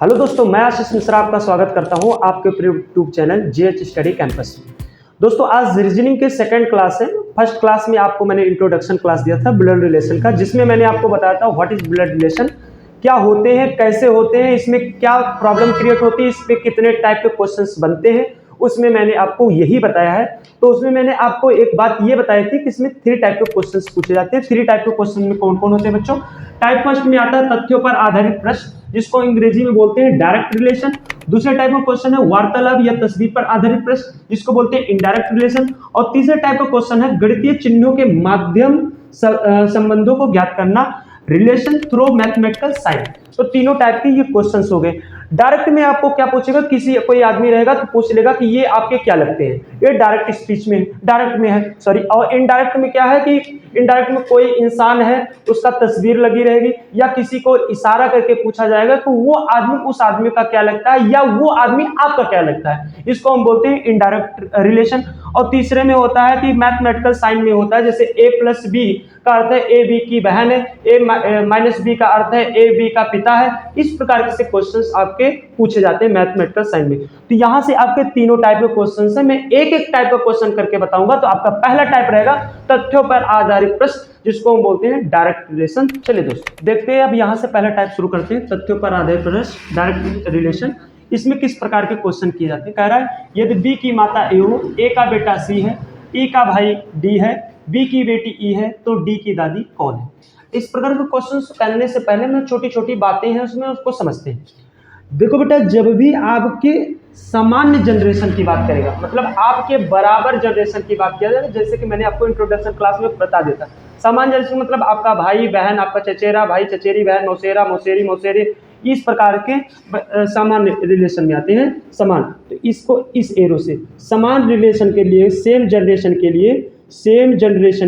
Hello दोस्तों, मैं आशीष मिश्रा आपका स्वागत करता हूं आपके YouTube channel JH study campus में। दोस्तों, आज रीजनिंग के सेकंड क्लास है। फर्स्ट क्लास में आपको मैंने इंट्रोडक्शन क्लास दिया था ब्लड रिलेशन का, जिसमें मैंने आपको बताया था व्हाट इज ब्लड रिलेशन, क्या होते हैं, कैसे होते हैं, इसमें क्या प्रॉब्लम क्रिएट होती है, इस पर कितने टाइप के क्वेश्चंस बनते हैं, उसमें मैंने आपको यही बताया है। तो उसमें मैंने आपको एक बात ये बताई थी कि इसमें 3 टाइप के क्वेश्चंस पूछे जाते हैं। 3 टाइप के क्वेश्चन में कौन कौन होते हैं बच्चों? टाइप फर्स्ट में आता है तथ्यों पर आधारित प्रश्न, जिसको अंग्रेजी में बोलते हैं डायरेक्ट रिलेशन। दूसरे टाइप का क्वेश्चन है वार्तालाप या तस्वीर पर आधारित प्रश्न, जिसको बोलते हैं इनडायरेक्ट रिलेशन। और तीसरे टाइप का क्वेश्चन है गणितीय चिन्हों के माध्यम संबंधों को ज्ञात करना, रिलेशन थ्रू मैथमेटिकल साइन। तो तीनों टाइप के ये क्वेश्चंस हो गए। डायरेक्ट में आपको क्या पूछेगा, कोई आदमी रहेगा तो पूछ लेगा कि ये आपके क्या लगते हैं, ये डायरेक्ट स्पीच में डायरेक्ट में है सॉरी। और इनडायरेक्ट में क्या है कि इनडायरेक्ट में कोई इंसान है, उसका तस्वीर लगी रहेगी या किसी को इशारा करके पूछा जाएगा तो वो आदमी उस आदमी का क्या लगता है या वो आदमी आपका क्या लगता है, इसको हम बोलते हैं इनडायरेक्ट रिलेशन। और तीसरे में होता है कि मैथमेटिकल साइन में होता है, जैसे a प्लस बी का अर्थ है ए बी की बहन है, a माइनस बी का अर्थ है ए बी का पिता है। इस प्रकार के क्वेश्चंस आपके पूछे जाते हैं मैथमेटिकल साइन में। तो यहां से आपके तीनों टाइप के क्वेश्चंस हैं, मैं एक एक टाइप का क्वेश्चन करके बताऊंगा। तो आपका पहला टाइप रहेगा तथ्यों पर आधारित प्रश्न, जिसको हम बोलते हैं डायरेक्ट रिलेशन। चलिए दोस्तों देखते हैं, अब यहां से पहला टाइप शुरू करते हैं, तथ्यों पर आधारित प्रश्न डायरेक्ट रिलेशन। इसमें किस प्रकार के क्वेश्चन किए जाते हैं? कह रहा है यदि बी की माता ए हो, ए का बेटा सी है, ई का भाई डी है, बी की बेटी ई है, तो डी की दादी कौन है? इस प्रकार के क्वेश्चन करने से पहले मैं छोटी छोटी बातें हैं उसमें उसको समझते हैं। देखो बेटा, जब भी आपके सामान्य जनरेशन की बात करेगा, मतलब आपके बराबर जनरेशन की बात किया जाएगा, जैसे कि मैंने आपको इंट्रोडक्शन क्लास में बता देता, सामान्य जनरेशन मतलब आपका भाई बहन, आपका चचेरा भाई, चचेरी बहन, मौसेरा मौसेरी मौसेरे, इस प्रकार के सामान्य रिलेशन में आते हैं समान। तो इसको इस एरो से समान रिलेशन के लिए, सेम जनरेशन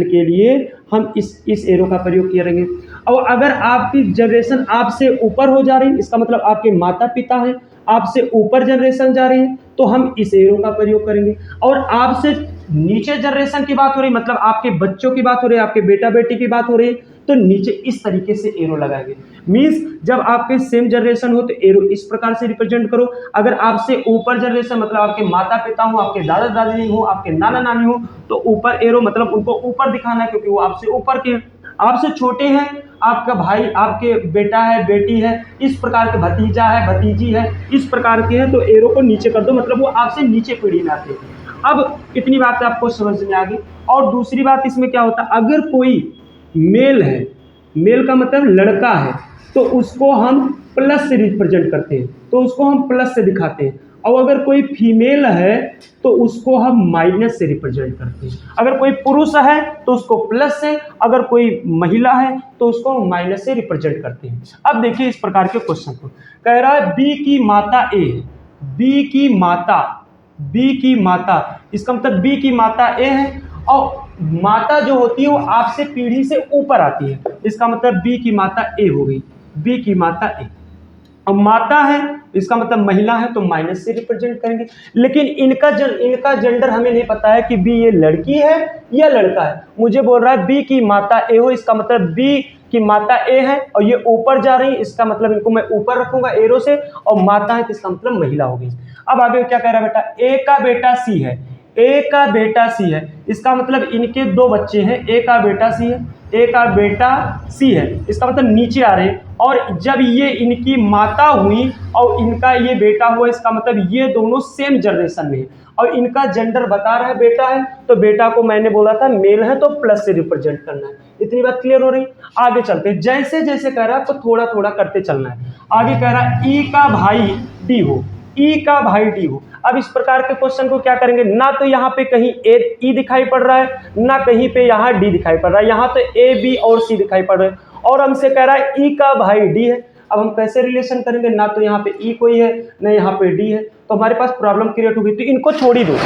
के लिए हम इस एरो का प्रयोग करेंगे। और अगर आपकी जनरेशन आपसे ऊपर हो जा रही है, इसका मतलब आपके माता पिता हैं, आपसे ऊपर जनरेशन जा रही है, तो हम इस एरो का प्रयोग करेंगे। और आपसे नीचे जनरेशन की बात हो रही, मतलब आपके बच्चों की बात हो रही है, आपके बेटा बेटी की बात हो रही है, तो नीचे इस तरीके से एरो लगाएंगे। मींस जब आपके सेम जनरेशन हो तो एरो इस प्रकार से रिप्रेजेंट करो। अगर आपसे ऊपर जनरेशन मतलब आपके माता पिता हो, आपके दादा दादी हो, आपके नाना नानी हो, तो ऊपर एरो मतलब उनको ऊपर दिखाना है, क्योंकि वो आपसे ऊपर के। आपसे छोटे हैं, आपका भाई, आपके बेटा है, बेटी है, इस प्रकार के भतीजा है, भतीजी है, इस प्रकार के हैं, तो एरो को नीचे कर दो, मतलब वो आपसे नीचे पीढ़ी में आते हैं। अब इतनी बात आपको समझ में आ गई। और दूसरी बात इसमें क्या होता है, अगर कोई मेल है, मेल का मतलब लड़का है, तो उसको हम प्लस से रिप्रेजेंट करते हैं, तो उसको हम प्लस से दिखाते हैं। और अगर कोई फीमेल है तो उसको हम माइनस से रिप्रेजेंट करते हैं। अगर कोई पुरुष है तो उसको प्लस से, अगर कोई महिला है तो उसको माइनस से रिप्रेजेंट करते हैं। अब देखिए इस प्रकार के क्वेश्चन को, कह रहा है बी की माता ए है, बी की माता, इसका मतलब बी की माता ए है, और माता जो होती है वो आपसे पीढ़ी से ऊपर आती है, इसका मतलब बी की माता ए हो गई, बी की माता ए। अब माता है, इसका मतलब महिला है, तो माइनस से रिप्रेजेंट करेंगे। लेकिन इनका जेंडर हमें नहीं पता है कि बी ये लड़की है या लड़का है। मुझे बोल रहा है बी की माता ए हो, इसका मतलब बी की माता ए है और ये ऊपर जा रही है, इसका मतलब इनको मैं ऊपर रखूंगा एरो से, और माता है तो इसका मतलब महिला होगी। अब आगे क्या कह रहा है बेटा, ए का बेटा सी है, ए का बेटा सी है, इसका मतलब इनके 2 बच्चे हैं, ए का बेटा सी है, ए का बेटा सी है, इसका मतलब नीचे आ रहे हैं। और जब ये इनकी माता हुई और इनका ये बेटा हुआ, इसका मतलब ये दोनों सेम जनरेशन में है, और इनका जेंडर बता रहा है बेटा है, तो बेटा को मैंने बोला था मेल है तो प्लस से रिप्रेजेंट करना है। इतनी बात क्लियर हो रही? आगे चलते हैं, जैसे जैसे कह रहा है तो थोड़ा थोड़ा करते चलना है। आगे कह रहा है ई का भाई डी हो, ई का भाई डी हो। अब इस प्रकार के क्वेश्चन को क्या करेंगे, ना तो यहाँ पे कहीं ई दिखाई पड़ रहा है, ना कहीं पे यहाँ डी दिखाई पड़ रहा है, यहाँ तो ए बी और सी दिखाई पड़ रहे हैं, और हमसे कह रहा है ई का भाई डी है। अब हम कैसे रिलेशन करेंगे, ना तो यहाँ पे ई कोई है, ना यहाँ पे डी है, तो हमारे पास प्रॉब्लम क्रिएट होगी। तो इनको छोड़ ही दो,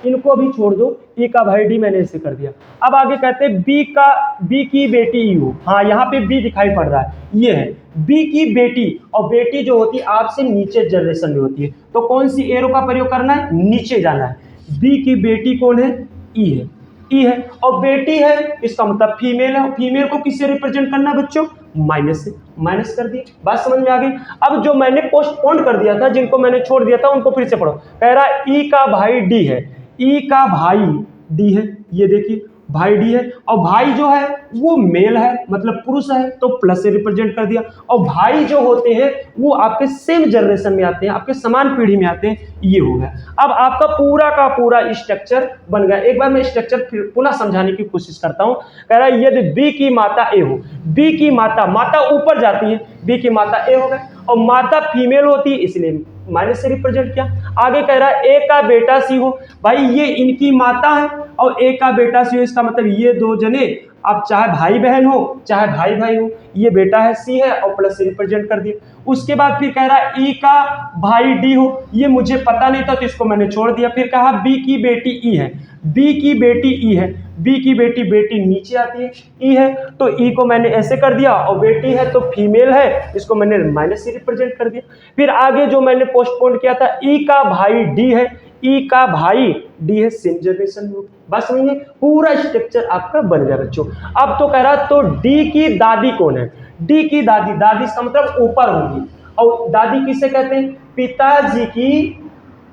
इनको भी छोड़ दो, ई का भाई डी मैंने इसे कर दिया। अब आगे कहते हैं बी की बेटी ई हो, हाँ यहाँ पे बी दिखाई पड़ रहा है, ये है बी की बेटी, और बेटी जो होती है आपसे नीचे जनरेशन में होती है, तो कौन सी एरो का प्रयोग करना है, नीचे जाना है। बी की बेटी कौन है, ई है, ई है, और बेटी है, इसका मतलब फीमेल है। फीमेल को किससे रिप्रेजेंट करना है बच्चों, माइनस से माइनस कर दिए। बात समझ में आ गई। अब जो मैंने पोस्टपोन कर दिया था, जिनको मैंने छोड़ दिया था, उनको फिर से पढ़ो। कह रहा है ई का भाई डी है, ई का भाई डी है, ये देखिए भाई डी है, और भाई जो है वो मेल है, मतलब पुरुष है, तो प्लस से रिप्रेजेंट कर दिया। और भाई जो होते हैं वो आपके सेम जनरेशन में आते हैं, आपके समान पीढ़ी में आते हैं, ये हो गया। अब आपका पूरा का पूरा स्ट्रक्चर बन गया। एक बार मैं स्ट्रक्चर फिर पुनः समझाने की कोशिश करता हूं। कह रहा है यदि बी की माता ए हो, बी की माता ऊपर जाती है, बी की माता ए हो गए, और माता फीमेल होती है इसलिए माइनस से रिप्रेजेंट किया। आगे कह रहा है ए का बेटा सी हो, भाई ये इनकी माता है और ए का बेटा सी हो, इसका मतलब ये दो जने, आप चाहे भाई बहन हो चाहे भाई भाई हो, ये बेटा है सी है और प्लस से रिप्रेजेंट कर दिया। उसके बाद फिर कह रहा है ई का भाई डी हो, ये मुझे पता नहीं था तो इसको मैंने छोड़ दिया। फिर कहा बी की बेटी ई है, बी की बेटी ई है, बी की बेटी नीचे आती है, ई है तो ई को मैंने ऐसे कर दिया, और बेटी है तो फीमेल है, इसको मैंने माइनस से रिप्रेजेंट कर दिया। फिर आगे जो मैंने पोस्टपोन किया था, ई का भाई डी है, ई का भाई डी है, सेम जनरेशन में। बस समझिए पूरा स्ट्रक्चर आपका बन गया बच्चों। अब तो कह रहा तो डी की दादी कौन है, डी की दादी, दादी इसका मतलब ऊपर होगी, और दादी किसे कहते हैं, पिताजी की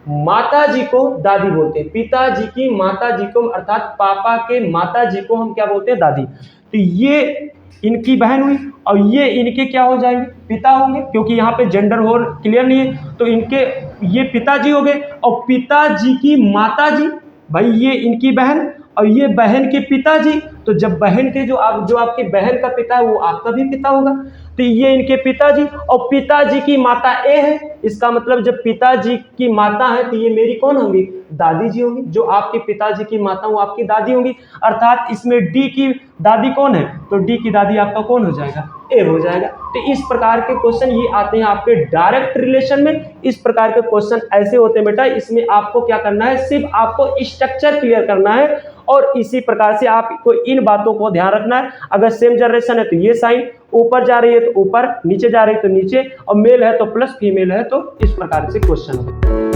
माता जी को दादी बोलते हैं, पिताजी की माता जी को अर्थात पापा के माता जी को हम क्या बोलते हैं, दादी। तो ये इनकी बहन हुई, और ये इनके क्या हो जाएंगे, पिता होंगे, क्योंकि यहाँ पे जेंडर हो क्लियर नहीं है, तो इनके ये पिताजी हो गए। और पिताजी की माता जी, भाई ये इनकी बहन, और ये बहन के पिताजी, तो जब बहन के जो आपके बहन का पिता है वो आपका भी पिता होगा, तो ये इनके पिताजी। और पिताजी की माता ए है, इसका मतलब जब पिताजी की माता है तो ये मेरी कौन होंगी, दादी जी होंगी। जो आपके पिताजी की माता वो आपकी दादी होंगी, अर्थात इसमें डी की दादी कौन है, तो डी की दादी आपका कौन हो जाएगा, ए हो जाएगा। तो इस प्रकार के क्वेश्चन ये आते हैं आपके डायरेक्ट रिलेशन में। इस प्रकार के क्वेश्चन ऐसे होते हैं बेटा, इसमें आपको क्या करना है, सिर्फ आपको स्ट्रक्चर क्लियर करना है, और इसी प्रकार से आपको इन बातों को ध्यान रखना है। अगर सेम जनरेशन है तो ये साइन, ऊपर जा रही है तो ऊपर, नीचे जा रही है तो नीचे, और मेल है तो प्लस, फीमेल है तो इस प्रकार से क्वेश्चन होगा।